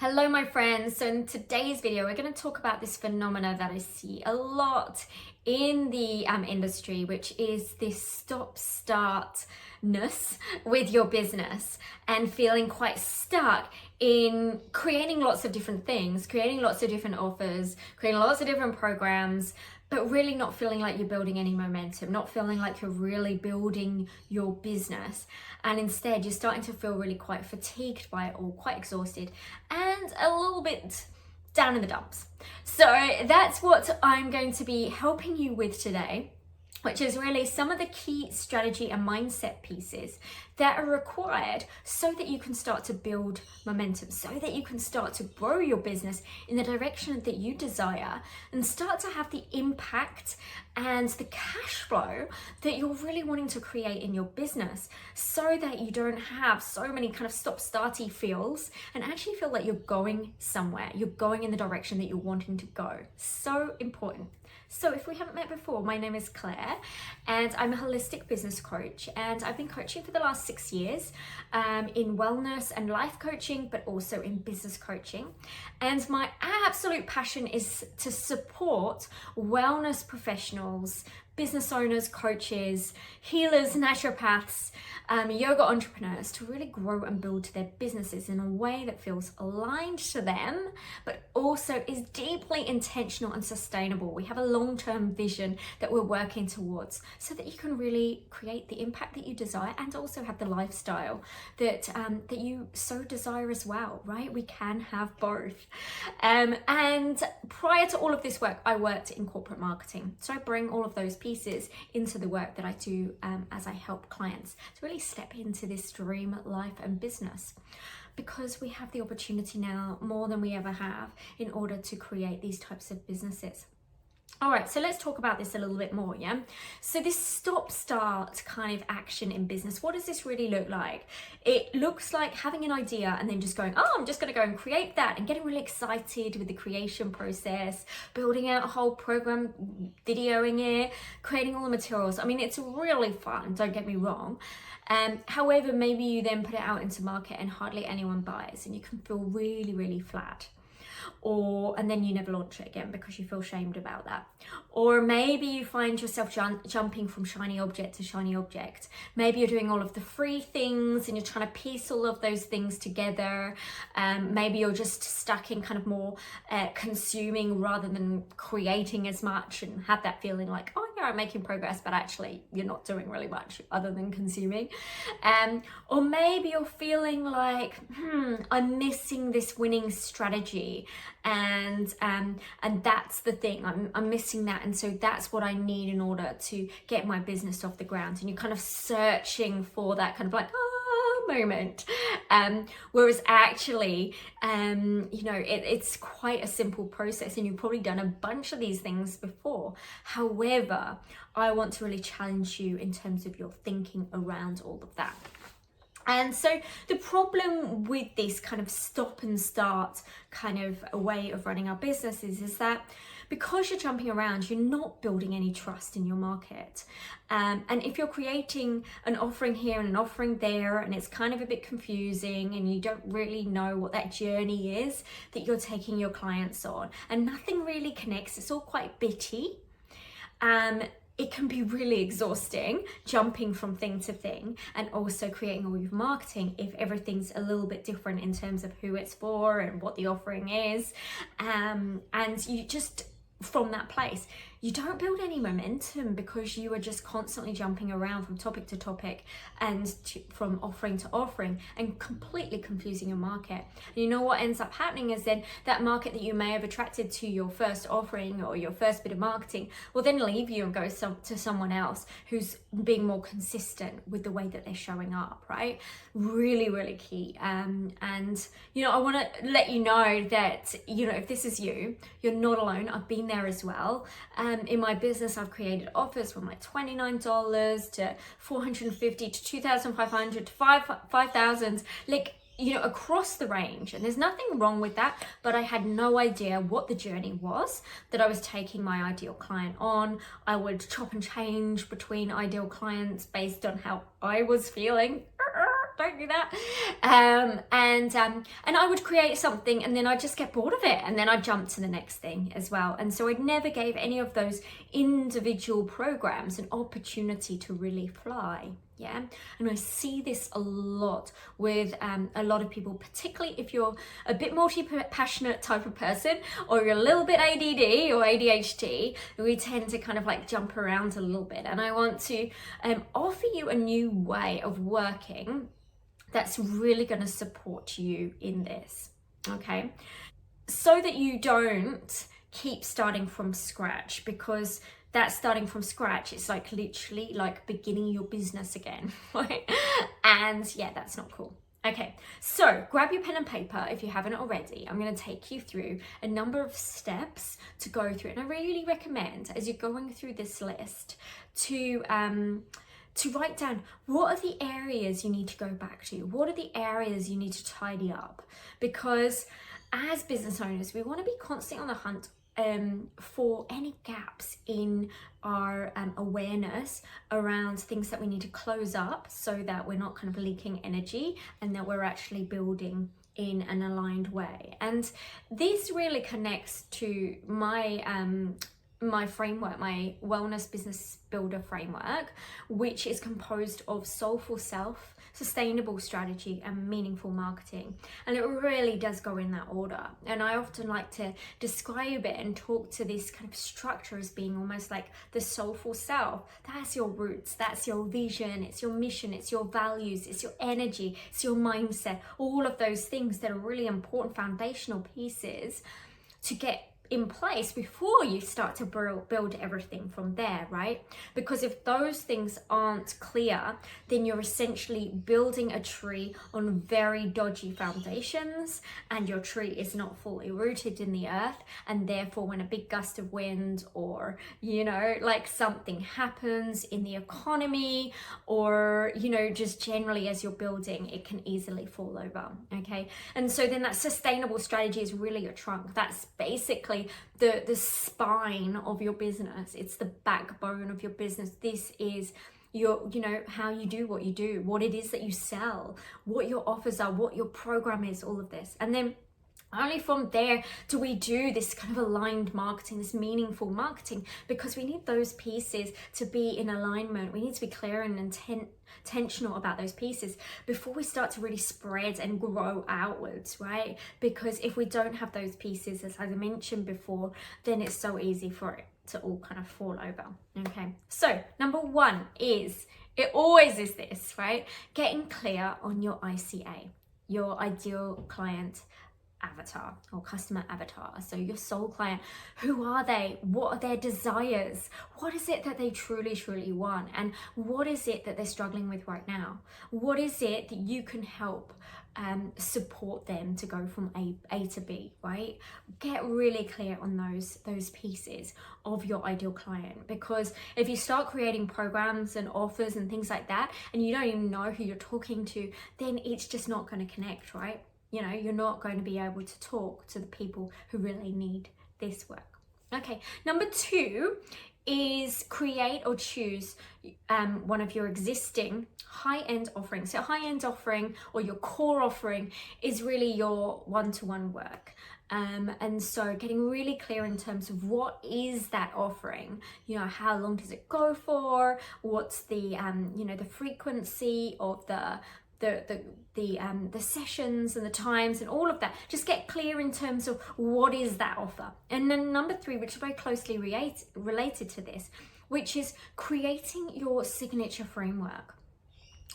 Hello my friends, so in today's video we're going to talk about this phenomena that I see a lot in the industry, which is this stop-startness with your business and feeling quite stuck in creating lots of different things, creating lots of different offers, creating lots of different programs, but really not feeling like you're building any momentum, not feeling like you're really building your business. And instead, you're starting to feel really quite fatigued by it all, quite exhausted, and a little bit down in the dumps. So that's what I'm going to be helping you with today, which is really some of the key strategy and mindset pieces that are required so that you can start to build momentum, so that you can start to grow your business in the direction that you desire and start to have the impact and the cash flow that you're really wanting to create in your business, so that you don't have so many kind of stop-starty feels and actually feel like you're going somewhere, you're going in the direction that you're wanting to go. So important. So if we haven't met before, my name is Claire and I'm a holistic business coach, and I've been coaching for the last 6 years in wellness and life coaching, but also in business coaching. And my absolute passion is to support wellness professionals, business owners, coaches, healers, naturopaths, yoga entrepreneurs to really grow and build their businesses in a way that feels aligned to them, but also is deeply intentional and sustainable. We have a long-term vision that we're working towards so that you can really create the impact that you desire and also have the lifestyle that you so desire as well, right? We can have both. And prior to all of this work, I worked in corporate marketing. So I bring all of those pieces into the work that I do as I help clients to really step into this dream life and business, because we have the opportunity now more than we ever have in order to create these types of businesses. All right, so let's talk about this a little bit more, yeah? So this stop-start kind of action in business, what does this really look like? It looks like having an idea and then just going, oh, I'm just gonna go and create that, and getting really excited with the creation process, building out a whole program, videoing it, creating all the materials. I mean, it's really fun, don't get me wrong. However, maybe you then put it out into market and hardly anyone buys, and you can feel really, really flat. And then you never launch it again because you feel shamed about that. Or maybe you find yourself jumping from shiny object to shiny object. Maybe you're doing all of the free things and you're trying to piece all of those things together. Maybe you're just stuck in kind of more consuming rather than creating as much, and have that feeling like, oh yeah, I'm making progress, but actually you're not doing really much other than consuming. Or maybe you're feeling like, I'm missing this winning strategy, and that's the thing, I'm missing that, and so that's what I need in order to get my business off the ground. And you're kind of searching for that kind of like moment, whereas actually it's quite a simple process, and you've probably done a bunch of these things before. However, I want to really challenge you in terms of your thinking around all of that. And so the problem with this kind of stop and start kind of a way of running our businesses is that because you're jumping around, you're not building any trust in your market. And if you're creating an offering here and an offering there, and it's kind of a bit confusing, and you don't really know what that journey is that you're taking your clients on, and nothing really connects, it's all quite bitty. It can be really exhausting jumping from thing to thing, and also creating all your marketing if everything's a little bit different in terms of who it's for and what the offering is. And you just, from that place, you don't build any momentum because you are just constantly jumping around from topic to topic and from offering to offering, and completely confusing your market. And you know what ends up happening is then that market that you may have attracted to your first offering or your first bit of marketing will then leave you and go to someone else who's being more consistent with the way that they're showing up, right? Really, really key. And I want to let you know that, if this is you, you're not alone. I've been there as well. In my business, I've created offers from like $29 to $450 to $2,500 to $5,000, across the range. And there's nothing wrong with that, but I had no idea what the journey was that I was taking my ideal client on. I would chop and change between ideal clients based on how I was feeling. don't do that. And I would create something and then I'd just get bored of it and then I'd jump to the next thing as well. And so I never gave any of those individual programs an opportunity to really fly. Yeah, and I see this a lot with a lot of people, particularly if you're a bit multi-passionate type of person, or you're a little bit ADD or ADHD. We tend to kind of like jump around a little bit, and I want to offer you a new way of working that's really going to support you in this, okay? So that you don't keep starting from scratch, because that starting from scratch, it's like literally like beginning your business again, right? And yeah, that's not cool. Okay, so grab your pen and paper if you haven't already. I'm going to take you through a number of steps to go through, and I really recommend as you're going through this list to write down what are the areas you need to go back to, what are the areas you need to tidy up, because as business owners, we want to be constantly on the hunt for any gaps in our awareness around things that we need to close up, so that we're not kind of leaking energy and that we're actually building in an aligned way. And this really connects to my framework, my wellness business builder framework, which is composed of soulful self, sustainable strategy, and meaningful marketing. And it really does go in that order. And I often like to describe it and talk to this kind of structure as being almost like the soulful self. That's your roots, that's your vision, it's your mission, it's your values, it's your energy, it's your mindset, all of those things that are really important foundational pieces to get in place before you start to build everything from there, right? Because if those things aren't clear, then you're essentially building a tree on very dodgy foundations, and your tree is not fully rooted in the earth, and therefore when a big gust of wind, or you know, like something happens in the economy, or you know, just generally as you're building, it can easily fall over. Okay, and so then that sustainable strategy is really your trunk. That's basically the spine of your business. It's the backbone of your business. This is your, you know, how you do what you do, what it is that you sell, what your offers are, what your program is, all of this. And then only from there do we do this kind of aligned marketing, this meaningful marketing, because we need those pieces to be in alignment. We need to be clear and intentional about those pieces before we start to really spread and grow outwards, right? Because if we don't have those pieces, as I mentioned before, then it's so easy for it to all kind of fall over. Okay, so number one is, it always is this, right? Getting clear on your ICA, your ideal client avatar or customer avatar. So your soul client, who are they? What are their desires? What is it that they truly want? And what is it that they're struggling with right now? What is it that you can help support them to go from A to B, right? Get really clear on those pieces of your ideal client, because if you start creating programs and offers and things like that, and you don't even know who you're talking to, then it's just not going to connect, right? You know, you're not going to be able to talk to the people who really need this work. Okay, number two is create or choose one of your existing high-end offerings. So high-end offering, or your core offering, is really your one-to-one work. And so getting really clear in terms of what is that offering, you know, how long does it go for, what's the you know, the frequency of the sessions and the times and all of that. Just get clear in terms of what is that offer. And then number three, which is very closely related to this, which is creating your signature framework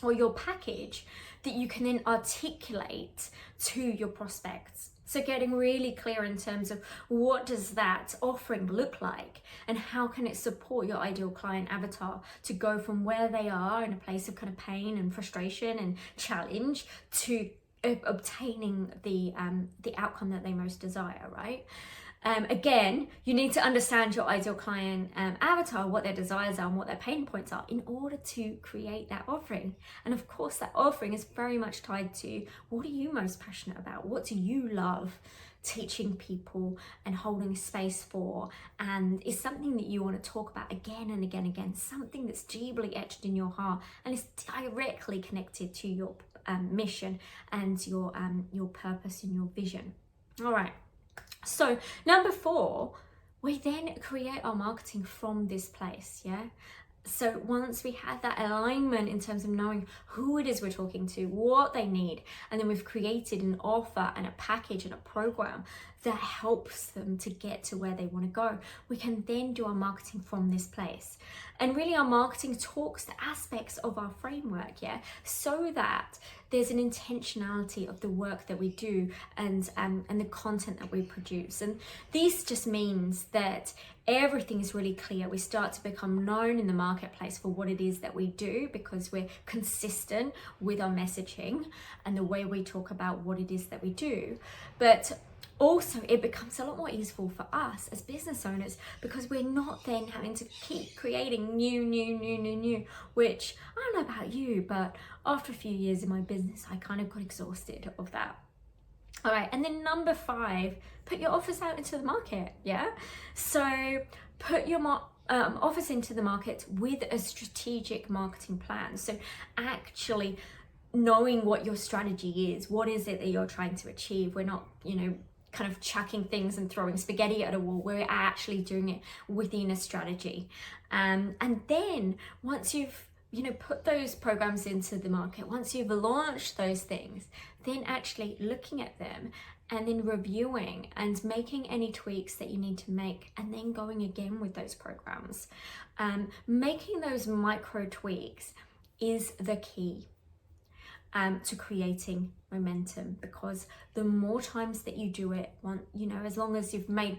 or your package that you can then articulate to your prospects. So getting really clear in terms of what does that offering look like, and how can it support your ideal client avatar to go from where they are in a place of kind of pain and frustration and challenge to obtaining the outcome that they most desire, right? Again, you need to understand your ideal client avatar, what their desires are and what their pain points are, in order to create that offering. And of course, that offering is very much tied to, what are you most passionate about? What do you love teaching people and holding space for? And is something that you want to talk about again and again, something that's deeply etched in your heart and is directly connected to your mission and your purpose and your vision. All right. So number 4, we then create our marketing from this place. Yeah. So once we have that alignment in terms of knowing who it is we're talking to, what they need, and then we've created an offer and a package and a program that helps them to get to where they want to go, we can then do our marketing from this place. And really our marketing talks the aspects of our framework, yeah, so that there's an intentionality of the work that we do and the content that we produce. And this just means that everything is really clear. We start to become known in the marketplace for what it is that we do, because we're consistent with our messaging and the way we talk about what it is that we do. But also it becomes a lot more easeful for us as business owners, because we're not then having to keep creating new, which I don't know about you, but after a few years in my business, I kind of got exhausted of that. All right, and then number 5, put your offers out into the market, yeah? So put your offers into the market with a strategic marketing plan. So actually knowing what your strategy is, what is it that you're trying to achieve. We're not, kind of chucking things and throwing spaghetti at a wall. We're actually doing it within a strategy. And then once you've put those programs into the market, once you've launched those things, then actually looking at them and then reviewing and making any tweaks that you need to make, and then going again with those programs. Making those micro tweaks is the key to creating momentum, because the more times that you do it, as long as you've made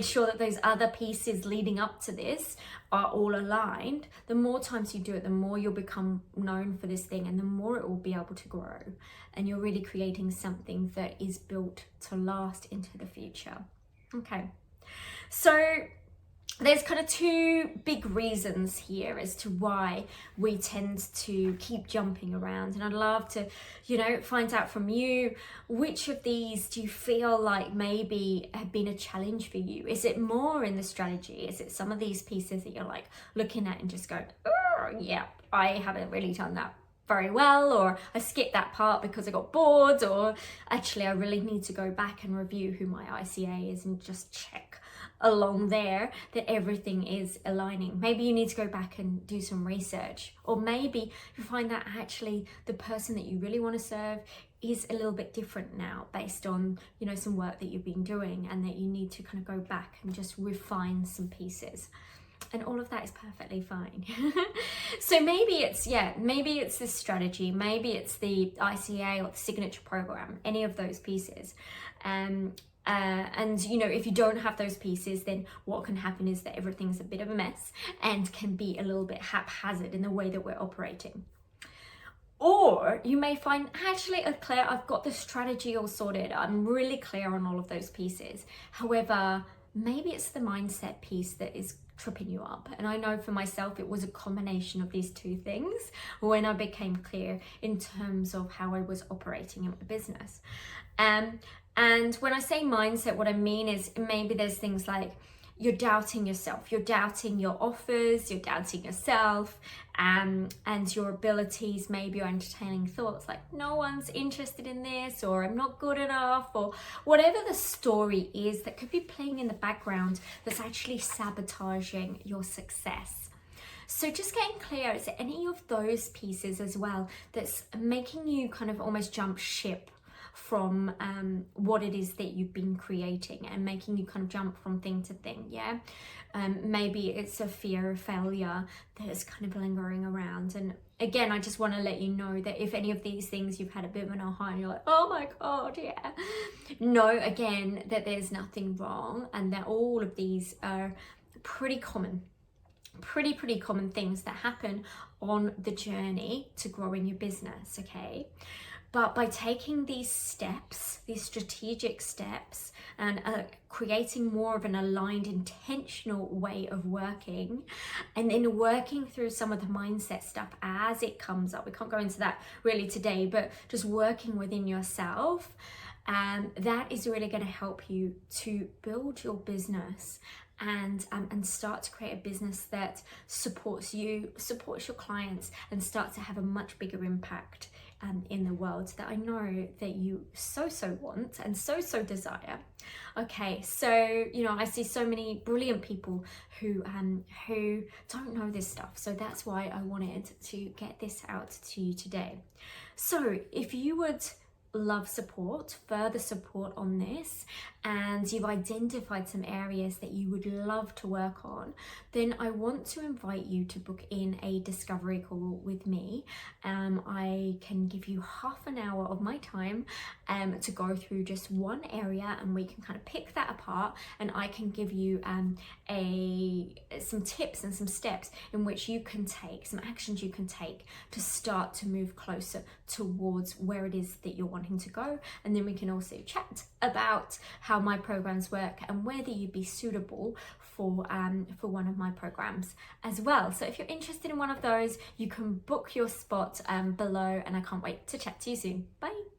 sure that those other pieces leading up to this are all aligned, the more times you do it, the more you'll become known for this thing, and the more it will be able to grow, and you're really creating something that is built to last into the future. Okay, so there's kind of 2 big reasons here as to why we tend to keep jumping around. And I'd love to, find out from you, which of these do you feel like maybe have been a challenge for you? Is it more in the strategy? Is it some of these pieces that you're like looking at and just going, oh, yeah, I haven't really done that very well, or I skipped that part because I got bored, or actually I really need to go back and review who my ICA is and just check along there that everything is aligning. Maybe you need to go back and do some research, or maybe you find that actually the person that you really want to serve is a little bit different now based on some work that you've been doing, and that you need to kind of go back and just refine some pieces. And all of that is perfectly fine. So maybe it's this strategy, maybe it's the ICA or the signature program, any of those pieces. And if you don't have those pieces, then what can happen is that everything's a bit of a mess and can be a little bit haphazard in the way that we're operating. Or you may find, actually, Claire, I've got the strategy all sorted. I'm really clear on all of those pieces. However, maybe it's the mindset piece that is tripping you up. And I know for myself, it was a combination of these 2 things when I became clear in terms of how I was operating in my business. And when I say mindset, what I mean is maybe there's things like you're doubting yourself, you're doubting your offers, you're doubting yourself, and your abilities. Maybe you're entertaining thoughts like no one's interested in this, or I'm not good enough, or whatever the story is that could be playing in the background that's actually sabotaging your success. So just getting clear, is there any of those pieces as well that's making you kind of almost jump ship from what it is that you've been creating, and making you kind of jump from thing to thing, yeah? Maybe it's a fear of failure that is kind of lingering around. And again, I just want to let you know that if any of these things you've had a bit of an aha and you're like, oh my God, yeah. Know again that there's nothing wrong, and that all of these are pretty common things that happen on the journey to growing your business, okay? But by taking these steps, these strategic steps, and creating more of an aligned, intentional way of working, and then working through some of the mindset stuff as it comes up. We can't go into that really today, but just working within yourself, that is really going to help you to build your business and start to create a business that supports you, supports your clients, and start to have a much bigger impact in the world that I know that you so want and so desire. Okay, so I see so many brilliant people who don't know this stuff, so that's why I wanted to get this out to you today. So if you would love support, further support on this, and you've identified some areas that you would love to work on, then I want to invite you to book in a discovery call with me. I can give you half an hour of my time to go through just one area, and we can kind of pick that apart, and I can give you some tips and some steps in which you can take, some actions you can take to start to move closer towards where it is that you're wanting to go. And then we can also chat about how my programs work and whether you'd be suitable for one of my programs as well. So if you're interested in one of those, you can book your spot below, and I can't wait to chat to you soon. Bye.